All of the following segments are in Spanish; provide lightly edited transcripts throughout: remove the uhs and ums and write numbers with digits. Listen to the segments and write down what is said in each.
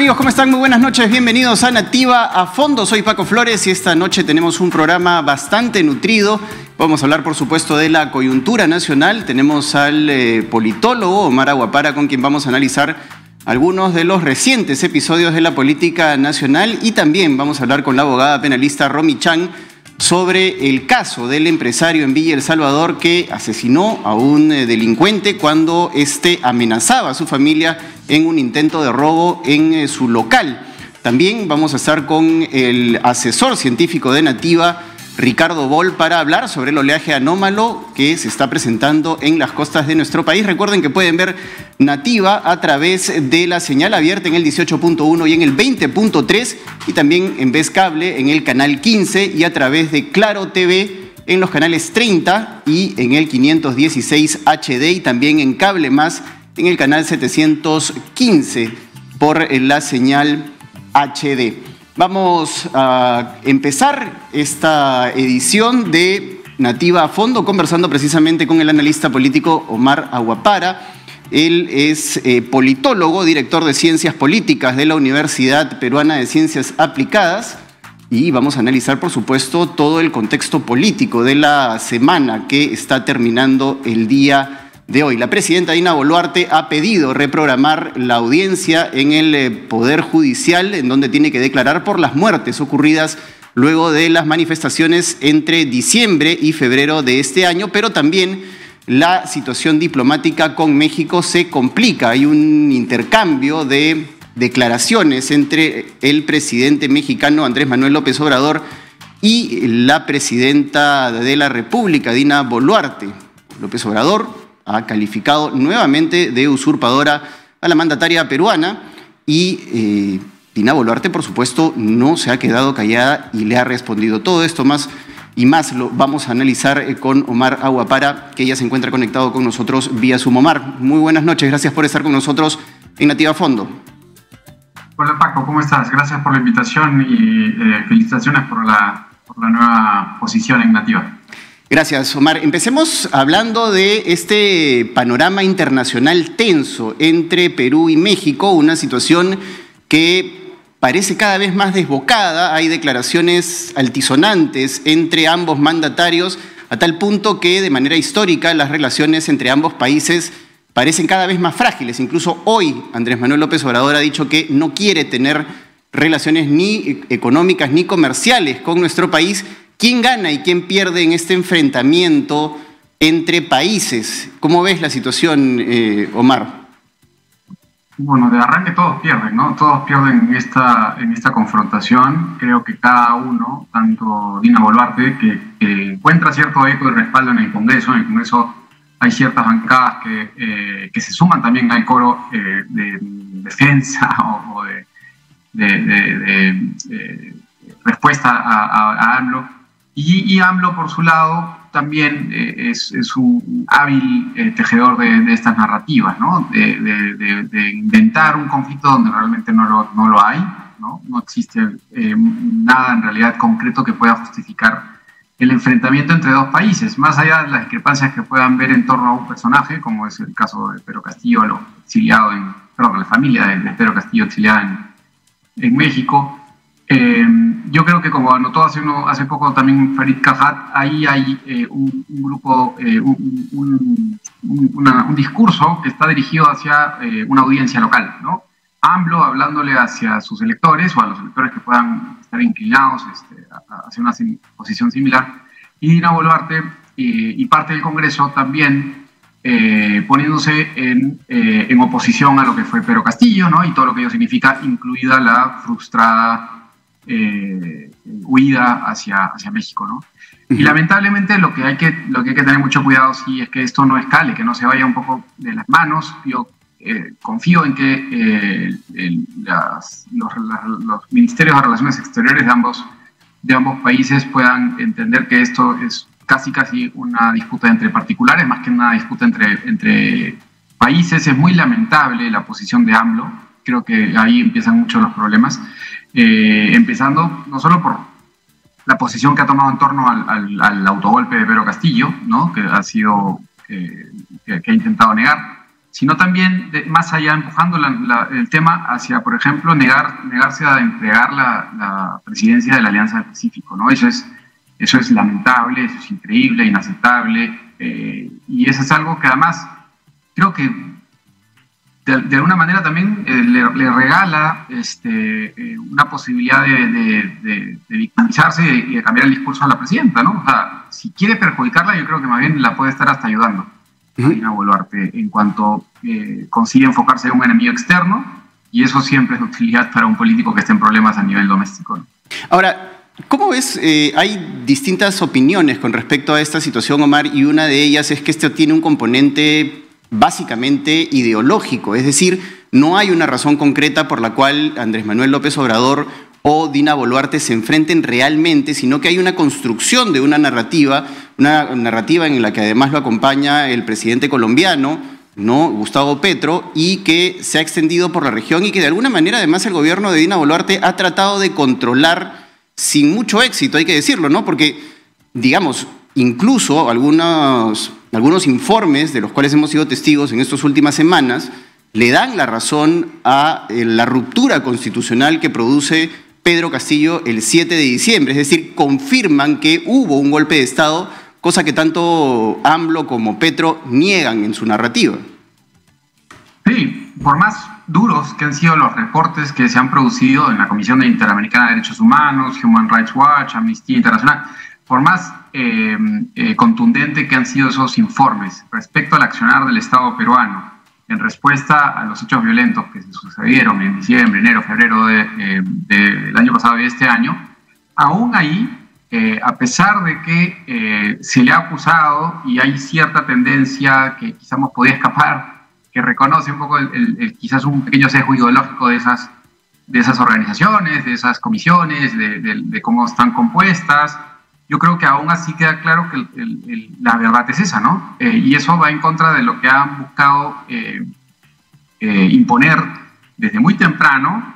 amigos? ¿Cómo están? Muy buenas noches, bienvenidos a Nativa a Fondo. Soy Paco Flores y esta noche tenemos un programa bastante nutrido. Vamos a hablar, por supuesto, de la coyuntura nacional. Tenemos al politólogo Omar Aguapara, con quien vamos a analizar algunos de los recientes episodios de la política nacional, y también vamos a hablar con la abogada penalista Romy Chan sobre el caso del empresario en Villa El Salvador que asesinó a un delincuente cuando éste amenazaba a su familia en un intento de robo en su local. También vamos a estar con el asesor científico de Nativa, Ricardo Boll, para hablar sobre el oleaje anómalo que se está presentando en las costas de nuestro país. Recuerden que pueden ver Nativa a través de la señal abierta en el 18.1 y en el 20.3, y también en Vez Cable en el canal 15 y a través de Claro TV en los canales 30 y en el 516 HD, y también en Cable Más en el canal 715 por la señal HD. Vamos a empezar esta edición de Nativa a Fondo conversando precisamente con el analista político Omar Aguapara. Él es politólogo, director de Ciencias Políticas de la Universidad Peruana de Ciencias Aplicadas, y vamos a analizar, por supuesto, todo el contexto político de la semana que está terminando el día de hoy. La presidenta Dina Boluarte ha pedido reprogramar la audiencia en el Poder Judicial, en donde tiene que declarar por las muertes ocurridas luego de las manifestaciones entre diciembre y febrero de este año, pero también la situación diplomática con México se complica. Hay un intercambio de declaraciones entre el presidente mexicano Andrés Manuel López Obrador y la presidenta de la República, Dina Boluarte. López Obrador ha calificado nuevamente de usurpadora a la mandataria peruana y Dina Boluarte, por supuesto, no se ha quedado callada y le ha respondido. Todo esto más y más lo vamos a analizar con Omar Aguapara, que ya se encuentra conectado con nosotros vía Zoom. Omar, muy buenas noches, gracias por estar con nosotros en Nativa a Fondo. Hola Paco, ¿cómo estás? Gracias por la invitación y felicitaciones por la nueva posición en Nativa. Gracias, Omar. Empecemos hablando de este panorama internacional tenso entre Perú y México, una situación que parece cada vez más desbocada. Hay declaraciones altisonantes entre ambos mandatarios, a tal punto que de manera histórica las relaciones entre ambos países parecen cada vez más frágiles. Incluso hoy Andrés Manuel López Obrador ha dicho que no quiere tener relaciones ni económicas ni comerciales con nuestro país. ¿Quién gana y quién pierde en este enfrentamiento entre países? ¿Cómo ves la situación, Omar? Bueno, de arranque todos pierden, ¿no? Todos pierden en esta confrontación. Creo que cada uno, tanto Dina Boluarte, que encuentra cierto eco y respaldo en el Congreso hay ciertas bancadas que se suman también al coro de defensa o de respuesta a AMLO. Y AMLO, por su lado, también es un hábil tejedor de estas narrativas, ¿no? De inventar un conflicto donde realmente no lo hay, ¿no? No existe nada en realidad concreto que pueda justificar el enfrentamiento entre dos países, más allá de las discrepancias que puedan ver en torno a un personaje, como es el caso de Pedro Castillo, la familia de Pedro Castillo exiliada en México. Yo creo que, como anotó hace poco también Farid Cajat, ahí hay un grupo, un discurso que está dirigido hacia una audiencia local, ¿no? AMLO hablándole hacia sus electores o a los electores que puedan estar inclinados hacia una posición similar, y Dina Boluarte y parte del Congreso también poniéndose en oposición a lo que fue Pedro Castillo, ¿no? Y todo lo que ello significa, incluida la frustrada huida hacia México, ¿no? Y lamentablemente lo que hay que tener mucho cuidado, sí, es que esto no escale, que no se vaya un poco de las manos. Yo confío en que los ministerios de Relaciones Exteriores de ambos países puedan entender que esto es casi una disputa entre particulares, más que una disputa entre países. Es muy lamentable la posición de AMLO. Creo que ahí empiezan muchos los problemas. Empezando no solo por la posición que ha tomado en torno al autogolpe de Pedro Castillo, ¿no? Que ha intentado negar, sino también más allá empujando el tema hacia, por ejemplo, negarse a entregar la presidencia de la Alianza del Pacífico, ¿no? Eso es lamentable, eso es increíble, inaceptable, y eso es algo que además creo que de alguna manera también le regala una posibilidad de victimizarse y de cambiar el discurso a la presidenta, ¿no? O sea, si quiere perjudicarla, yo creo que más bien la puede estar hasta ayudando a Dina Boluarte en cuanto consigue enfocarse en un enemigo externo, y eso siempre es de utilidad para un político que esté en problemas a nivel doméstico, ¿no? Ahora, ¿cómo ves? Hay distintas opiniones con respecto a esta situación, Omar, y una de ellas es que esto tiene un componente básicamente ideológico, es decir, no hay una razón concreta por la cual Andrés Manuel López Obrador o Dina Boluarte se enfrenten realmente, sino que hay una construcción de una narrativa en la que además lo acompaña el presidente colombiano, ¿no?, Gustavo Petro, y que se ha extendido por la región y que de alguna manera además el gobierno de Dina Boluarte ha tratado de controlar sin mucho éxito, hay que decirlo, ¿no? Porque, digamos, incluso algunos informes de los cuales hemos sido testigos en estas últimas semanas le dan la razón a la ruptura constitucional que produce Pedro Castillo el 7 de diciembre, es decir, confirman que hubo un golpe de Estado, cosa que tanto AMLO como Petro niegan en su narrativa. Sí, por más duros que han sido los reportes que se han producido en la Comisión Interamericana de Derechos Humanos, Human Rights Watch, Amnistía Internacional, por más contundente que han sido esos informes respecto al accionar del Estado peruano en respuesta a los hechos violentos que se sucedieron en diciembre, enero, febrero del año pasado y de este año, aún ahí, a pesar de que se le ha acusado y hay cierta tendencia que quizás nos podía escapar, que reconoce un poco quizás un pequeño sesgo ideológico de esas organizaciones, de esas comisiones, de cómo están compuestas, yo creo que aún así queda claro que la verdad es esa, ¿no? Y eso va en contra de lo que han buscado imponer desde muy temprano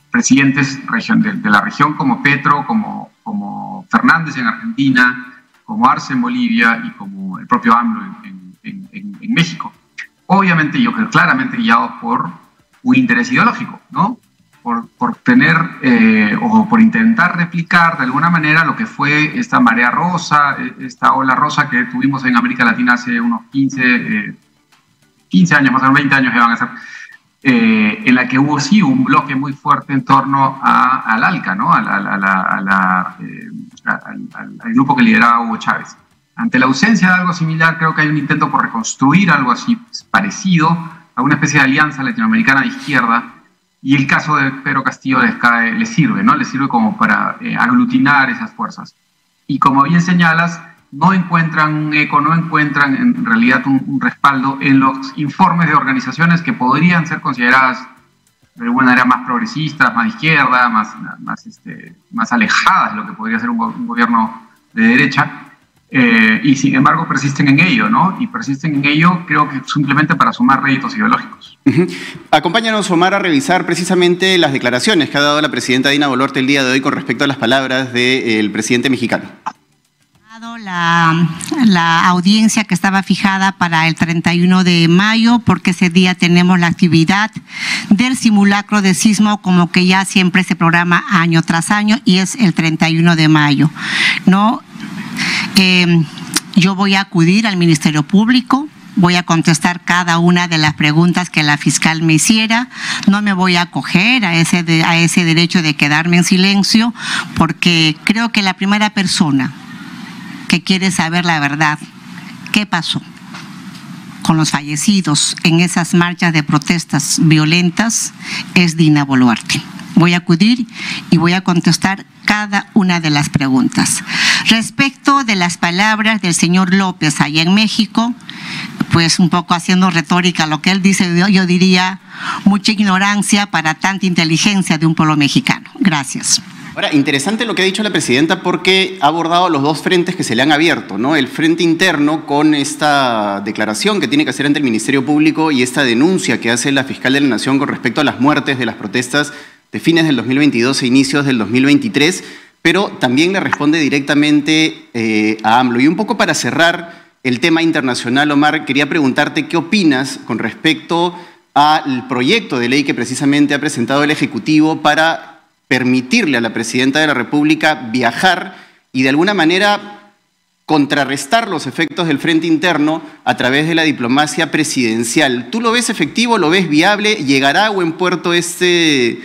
presidentes de la región como Petro, como Fernández en Argentina, como Arce en Bolivia y como el propio AMLO en México. Obviamente, yo creo claramente guiados por un interés ideológico, ¿no? Por tener o por intentar replicar de alguna manera lo que fue esta marea rosa, esta ola rosa que tuvimos en América Latina hace unos 15 años, más o menos 20 años que van a ser, en la que hubo sí un bloque muy fuerte en torno al ALCA, ¿no? al grupo que lideraba Hugo Chávez. Ante la ausencia de algo similar, creo que hay un intento por reconstruir algo así parecido a una especie de alianza latinoamericana de izquierda. Y el caso de Pedro Castillo les sirve, ¿no? Les sirve como para aglutinar esas fuerzas. Y como bien señalas, no encuentran un eco, no encuentran en realidad un respaldo en los informes de organizaciones que podrían ser consideradas de alguna manera más progresistas, más de izquierda, más alejadas de lo que podría ser un gobierno de derecha. Y sin embargo persisten en ello, ¿no? Y persisten en ello creo que simplemente para sumar réditos ideológicos. Acompáñanos, Omar, a revisar precisamente las declaraciones que ha dado la presidenta Dina Boluarte el día de hoy con respecto a las palabras del presidente mexicano. La audiencia que estaba fijada para el 31 de mayo, porque ese día tenemos la actividad del simulacro de sismo, como que ya siempre se programa año tras año, y es el 31 de mayo, ¿no? Yo voy a acudir al Ministerio Público, voy a contestar cada una de las preguntas que la fiscal me hiciera, no me voy a acoger a ese derecho de quedarme en silencio, porque creo que la primera persona que quiere saber la verdad, qué pasó con los fallecidos en esas marchas de protestas violentas, es Dina Boluarte. Voy a acudir y voy a contestar cada una de las preguntas. Respecto de las palabras del señor López allá en México, pues un poco haciendo retórica lo que él dice, yo diría mucha ignorancia para tanta inteligencia de un pueblo mexicano. Gracias. Ahora, interesante lo que ha dicho la presidenta porque ha abordado los dos frentes que se le han abierto, ¿no? El frente interno con esta declaración que tiene que hacer ante el Ministerio Público y esta denuncia que hace la fiscal de la Nación con respecto a las muertes de las protestas de fines del 2022 e inicios del 2023, pero también le responde directamente a AMLO. Y un poco para cerrar el tema internacional, Omar, quería preguntarte qué opinas con respecto al proyecto de ley que precisamente ha presentado el Ejecutivo para permitirle a la Presidenta de la República viajar y de alguna manera contrarrestar los efectos del frente interno a través de la diplomacia presidencial. ¿Tú lo ves efectivo, lo ves viable? ¿Llegará a buen puerto este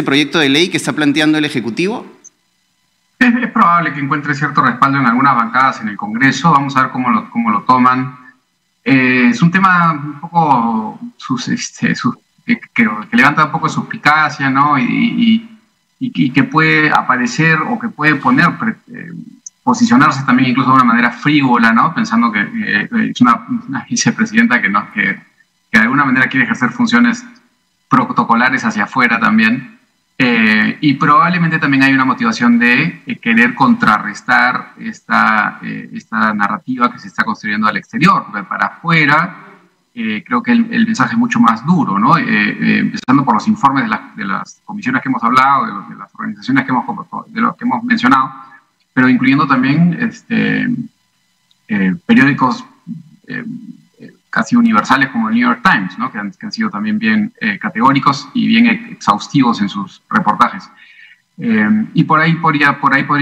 proyecto de ley que está planteando el Ejecutivo? Es probable que encuentre cierto respaldo en algunas bancadas en el Congreso. Vamos a ver cómo lo toman. Es un tema un poco que levanta un poco de suspicacia, ¿no? Y que puede aparecer o que puede posicionarse también incluso de una manera frívola, ¿no? Pensando que es una vicepresidenta que de alguna manera quiere ejercer funciones protocolares hacia afuera también. Y probablemente también hay una motivación de querer contrarrestar esta narrativa que se está construyendo al exterior, porque para afuera creo que el mensaje es mucho más duro, ¿no? Empezando por los informes de las comisiones que hemos hablado, de las organizaciones de los que hemos mencionado, pero incluyendo también periódicos casi universales como el New York Times, ¿no? que han sido también bien categóricos y bien exhaustivos en sus reportajes. Y por ahí podría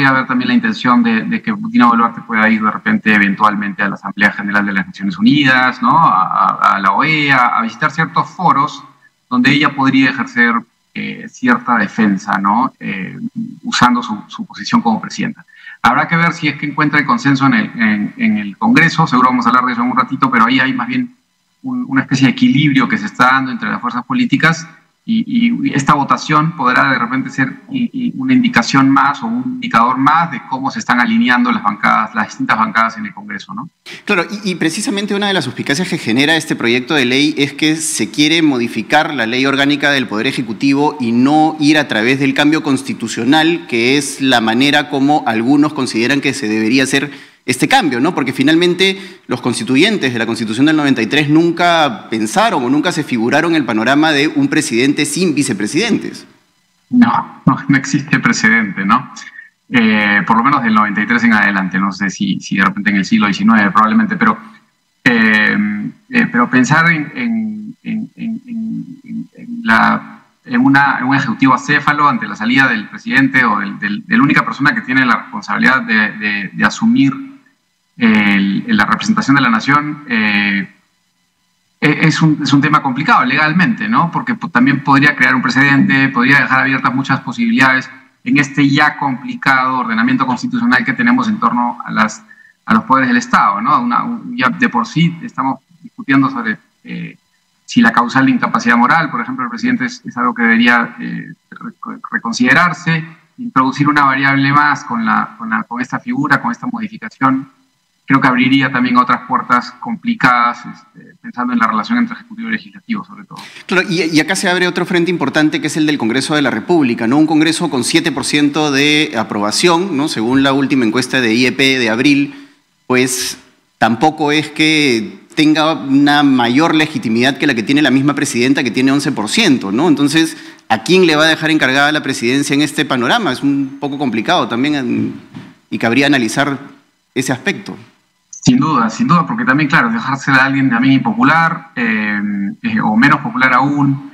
haber también la intención de que Dina Boluarte pueda ir de repente eventualmente a la Asamblea General de las Naciones Unidas, ¿no? a la OEA, a visitar ciertos foros donde ella podría ejercer cierta defensa, ¿no? Usando su posición como presidenta. Habrá que ver si es que encuentra el consenso en el Congreso, seguro vamos a hablar de eso en un ratito, pero ahí hay más bien una especie de equilibrio que se está dando entre las fuerzas políticas y esta votación podrá de repente ser una indicación más o un indicador más de cómo se están alineando las distintas bancadas en el Congreso, ¿no? Claro, y precisamente una de las suspicacias que genera este proyecto de ley es que se quiere modificar la ley orgánica del Poder Ejecutivo y no ir a través del cambio constitucional, que es la manera como algunos consideran que se debería hacer este cambio, ¿no? Porque finalmente los constituyentes de la Constitución del 93 nunca pensaron o nunca se figuraron el panorama de un presidente sin vicepresidentes. No existe precedente, ¿no? Por lo menos del 93 en adelante, no sé si de repente en el siglo XIX probablemente, pero pensar en un ejecutivo acéfalo ante la salida del presidente o de la única persona que tiene la responsabilidad de asumir la representación de la nación, es un tema complicado legalmente, ¿no? Porque también podría crear un precedente, podría dejar abiertas muchas posibilidades en este ya complicado ordenamiento constitucional que tenemos en torno a los poderes del Estado, ¿no? Ya de por sí estamos discutiendo sobre si la causal de incapacidad moral, por ejemplo, el presidente es algo que debería reconsiderarse, introducir una variable más con esta figura, con esta modificación. Creo que abriría también otras puertas complicadas, pensando en la relación entre Ejecutivo y Legislativo, sobre todo. Claro, y acá se abre otro frente importante, que es el del Congreso de la República, ¿no? Un Congreso con 7% de aprobación, ¿no? Según la última encuesta de IEP de abril, pues tampoco es que tenga una mayor legitimidad que la que tiene la misma presidenta, que tiene 11%, ¿no? Entonces, ¿a quién le va a dejar encargada la presidencia en este panorama? Es un poco complicado también y cabría analizar ese aspecto. Sin duda, porque también, claro, dejársela a alguien también impopular o menos popular aún.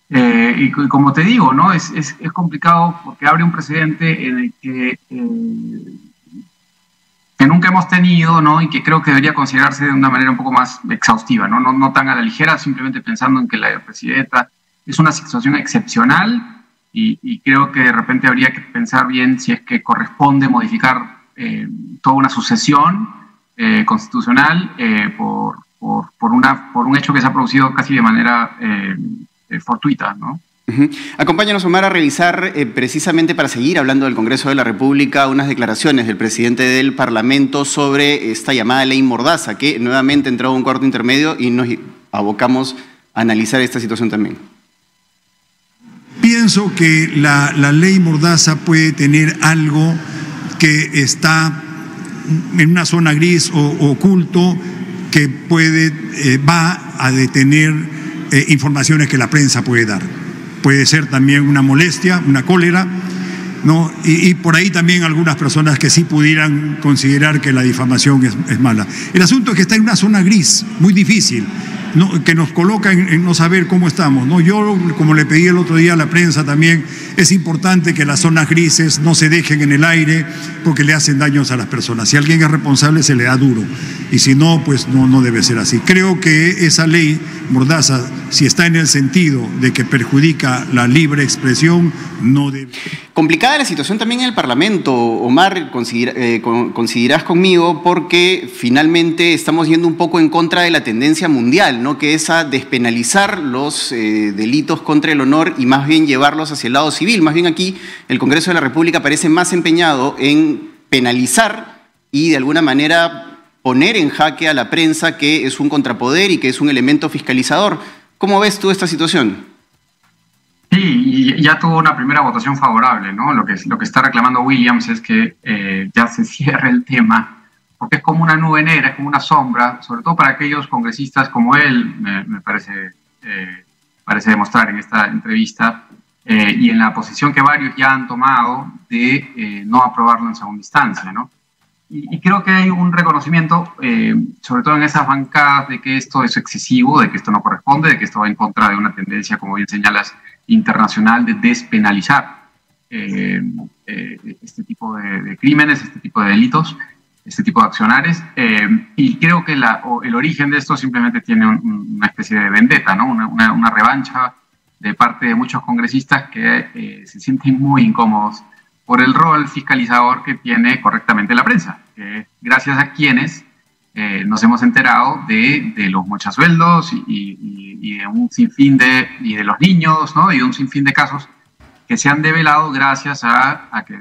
Y como te digo, ¿no? Es complicado porque abre un precedente en el que nunca hemos tenido, ¿no? Y que creo que debería considerarse de una manera un poco más exhaustiva, ¿no? No tan a la ligera, simplemente pensando en que la presidenta es una situación excepcional y creo que de repente habría que pensar bien si es que corresponde modificar toda una sucesión constitucional por un hecho que se ha producido casi de manera fortuita, ¿no? Acompáñanos, Omar, a revisar precisamente para seguir hablando del Congreso de la República unas declaraciones del presidente del Parlamento sobre esta llamada ley Mordaza, que nuevamente entró a un cuarto intermedio y nos abocamos a analizar esta situación también. Pienso que la ley Mordaza puede tener algo que está en una zona gris o oculto que va a detener informaciones que la prensa puede dar. Puede ser también una molestia, una cólera, ¿no? Y por ahí también algunas personas que sí pudieran considerar que la difamación es mala. El asunto es que está en una zona gris, muy difícil, ¿no? Que nos coloca en no saber cómo estamos, ¿no? Yo, como le pedí el otro día a la prensa también, es importante que las zonas grises no se dejen en el aire porque le hacen daños a las personas. Si alguien es responsable, se le da duro, y si no, pues no debe ser así. Creo que esa ley Mordaza, si está en el sentido de que perjudica la libre expresión, no debe. Complicada la situación también en el Parlamento, Omar, coincidirás conmigo, porque finalmente estamos yendo un poco en contra de la tendencia mundial, ¿no? Que es a despenalizar los delitos contra el honor y más bien llevarlos hacia el lado civil. Más bien aquí el Congreso de la República parece más empeñado en penalizar y de alguna manera poner en jaque a la prensa, que es un contrapoder y que es un elemento fiscalizador. ¿Cómo ves tú esta situación? Sí, y ya tuvo una primera votación favorable, ¿no? Lo que está reclamando Williams es que ya se cierre el tema, porque es como una nube negra, es como una sombra, sobre todo para aquellos congresistas como él, me parece demostrar en esta entrevista, y en la posición que varios ya han tomado de no aprobarlo en segunda instancia, ¿no? Y creo que hay un reconocimiento, sobre todo en esas bancadas, de que esto es excesivo, de que esto no corresponde, de que esto va en contra de una tendencia, como bien señalas, internacional de despenalizar este tipo de crímenes, este tipo de delitos, este tipo de accionares. Y creo que el origen de esto simplemente tiene una especie de vendetta, ¿no? Una revancha de parte de muchos congresistas que se sienten muy incómodos por el rol fiscalizador que tiene correctamente la prensa, gracias a quienes nos hemos enterado de los mochasueldos y de un sinfín y de los niños, ¿no? Y de un sinfín de casos que se han develado gracias a que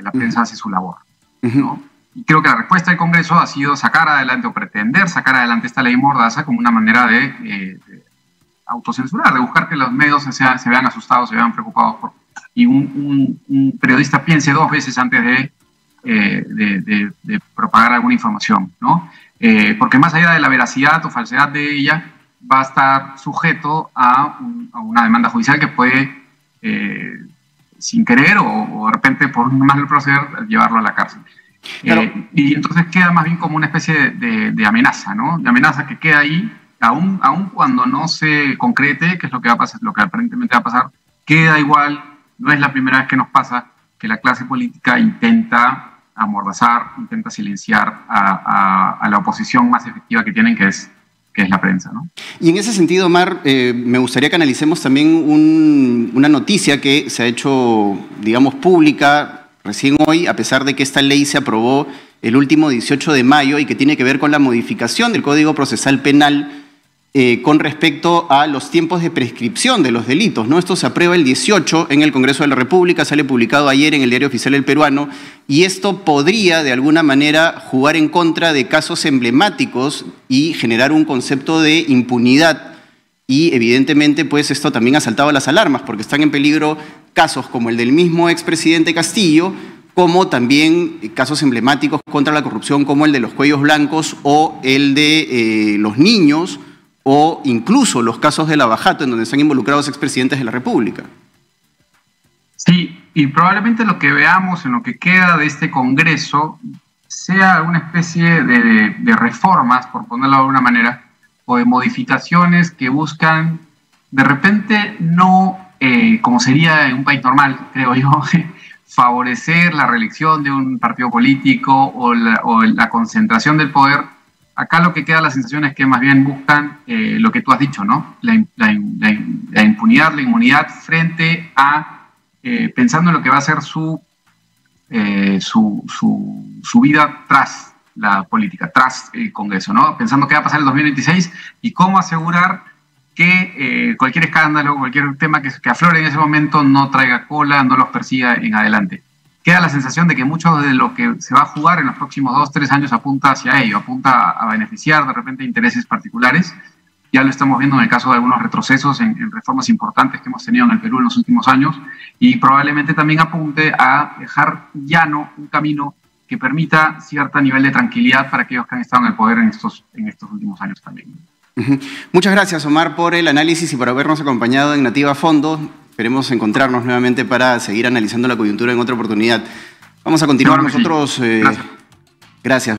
la prensa hace su labor, ¿no? Y creo que la respuesta del Congreso ha sido sacar adelante o pretender sacar adelante esta ley Mordaza como una manera de autocensurar, de buscar que los medios se vean asustados, se vean preocupados y un periodista piense dos veces antes de propagar alguna información, ¿no? Porque más allá de la veracidad o falsedad de ella, va a estar sujeto a una demanda judicial que puede, sin querer o de repente por un mal proceder, llevarlo a la cárcel. Claro. Y entonces queda más bien como una especie de amenaza, ¿no? De amenaza que queda ahí, aun cuando no se concrete, que es lo que va a pasar, lo que aparentemente va a pasar, queda igual. No es la primera vez que nos pasa que la clase política intenta amordazar, intenta silenciar a la oposición más efectiva que tienen, que es la prensa, ¿no? Y en ese sentido, Omar, me gustaría que analicemos también una noticia que se ha hecho, digamos, pública recién hoy, a pesar de que esta ley se aprobó el último 18 de mayo y que tiene que ver con la modificación del Código Procesal Penal con respecto a los tiempos de prescripción de los delitos, ¿no? Esto se aprueba el 18 en el Congreso de la República, sale publicado ayer en el Diario Oficial El Peruano, y esto podría de alguna manera jugar en contra de casos emblemáticos y generar un concepto de impunidad. Y evidentemente pues esto también ha saltado las alarmas, porque están en peligro casos como el del mismo expresidente Castillo, como también casos emblemáticos contra la corrupción como el de los cuellos blancos o el de los niños, o incluso los casos de Lavajato, en donde están involucrados expresidentes de la República. Sí, y probablemente lo que veamos en lo que queda de este Congreso sea una especie de reformas, por ponerlo de alguna manera, o de modificaciones que buscan, de repente, no, como sería en un país normal, creo yo, favorecer la reelección de un partido político o la concentración del poder. Acá lo que queda la sensación es que más bien buscan lo que tú has dicho, ¿no? La impunidad, la inmunidad frente a, pensando en lo que va a ser su vida tras la política, tras el Congreso, ¿no? Pensando qué va a pasar en el 2026 y cómo asegurar que cualquier escándalo, cualquier tema que aflore en ese momento no traiga cola, no los persiga en adelante. Queda la sensación de que mucho de lo que se va a jugar en los próximos 2-3 años apunta hacia ello, apunta a beneficiar de repente intereses particulares. Ya lo estamos viendo en el caso de algunos retrocesos en reformas importantes que hemos tenido en el Perú en los últimos años, y probablemente también apunte a dejar llano un camino que permita cierto nivel de tranquilidad para aquellos que han estado en el poder en estos últimos años también. Muchas gracias, Omar, por el análisis y por habernos acompañado en Nativa a Fondo. Esperemos encontrarnos nuevamente para seguir analizando la coyuntura en otra oportunidad. Vamos a continuar nosotros. Sí. Gracias. Gracias.